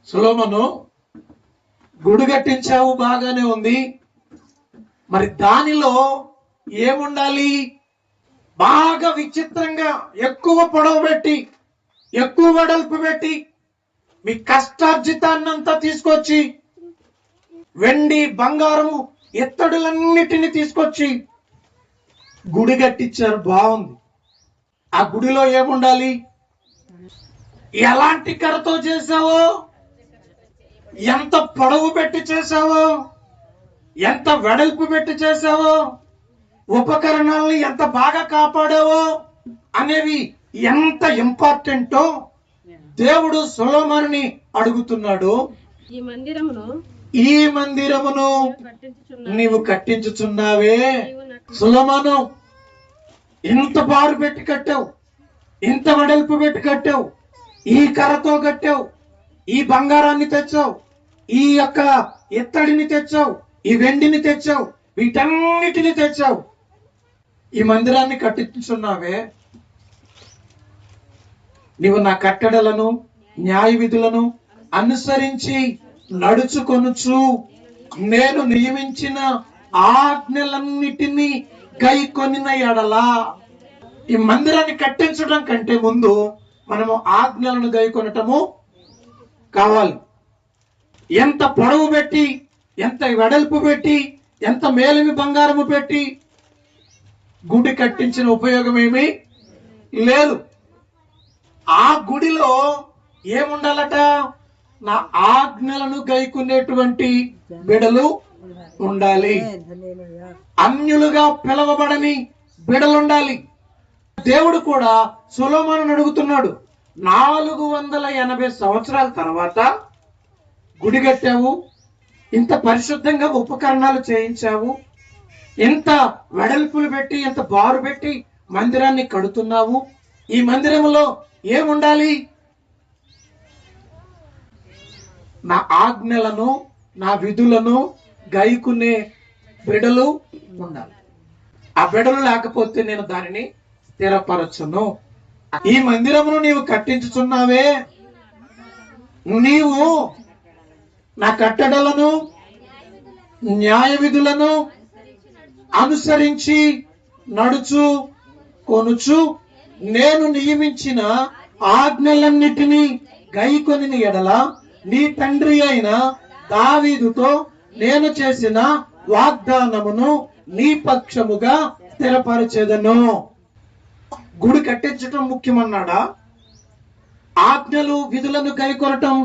సొలొమోను గుడి కట్టించావు, బాగానే ఉంది. మరి దానిలో ఏముండాలి? బాగా విచిత్రంగా ఎక్కువ పొడవు పెట్టి, ఎక్కువ వెడల్పు పెట్టి, మీ కష్టార్జితాన్నంతా తీసుకొచ్చి, వెండి బంగారము ఎత్తడులన్నిటిని తీసుకొచ్చి గుడి కట్టించారు. బాగుంది. ఆ గుడిలో ఏముండాలి? ఎలాంటి కర్రతో చేసావో, ఎంత పొడవు పెట్టి చేసావో, ఎంత వెడల్పు పెట్టి చేసావో, ఉపకరణాలను ఎంత బాగా కాపాడావో అనేవి ఎంత ఇంపార్టెంటో దేవుడు సొలొమోనుని అడుగుతున్నాడు. ఈ మందిరమును నీవు కట్టించుచున్నావే. సొలొమోను, ఇంత బారు పెట్టి కట్టావు, ఇంత వెడల్పు పెట్టి కట్టావు, ఈ కర్రతో కట్టావు, ఈ బంగారాన్ని తెచ్చావు, ఈ యొక్క ఇత్తడిని తెచ్చావు, ఈ వెండిని తెచ్చావు, వీటన్నిటిని తెచ్చావు, ఈ మందిరాన్ని కట్టించున్నావే. నీవు నా కట్టడలను న్యాయ విధులను అనుసరించి నడుచుకొనుచు నేను నియమించిన ఆజ్ఞలన్నిటినీ గైకొనిన ఎడలా. ఈ మందిరాన్ని కట్టించడం కంటే ముందు మనము ఆజ్ఞలను గైకొనటము కావాలి. ఎంత పొడవు పెట్టి, ఎంత వెడల్పు పెట్టి, ఎంత మేలిమి బంగారము పెట్టి గుడి కట్టించిన ఉపయోగం ఏమీ లేదు. ఆ గుడిలో ఏముండాలట? నా ఆజ్ఞలను గైకునేటువంటి బిడలు ఉండాలి. అన్యులుగా పిలవబడని బిడలుండాలి. దేవుడు కూడా సొలొమోనును అడుగుతున్నాడు. 480 సంవత్సరాల తర్వాత గుడి కట్టావు, ఇంత పరిశుద్ధంగా ఉపకరణాలు చేయించావు, ఎంత వెడల్పులు పెట్టి, ఎంత బారు పెట్టి మందిరాన్ని కడుతున్నావు. ఈ మందిరంలో ఏముండాలి? నా ఆజ్ఞలను, నా విధులను గైకునే బిడలు ఉండాలి. ఆ బిడలు లేకపోతే నేను దానిని స్థిరపరచును. ఈ మందిరమును నీవు కట్టించుచున్నావే, నీవు నా కట్టడలను న్యాయ విధులను అనుసరించి నడుచు కొనుచు నేను నియమించిన ఆజ్ఞలన్నిటినీ గైకొనిన ఎడల నీ తండ్రి అయిన దావీదుతో నేను చేసిన వాగ్దానమును నీ పక్షముగా స్థిరపరచెదను. గుడి కట్టించటం ముఖ్యమన్నాడా? ఆజ్ఞలు విధులను గైకొనటం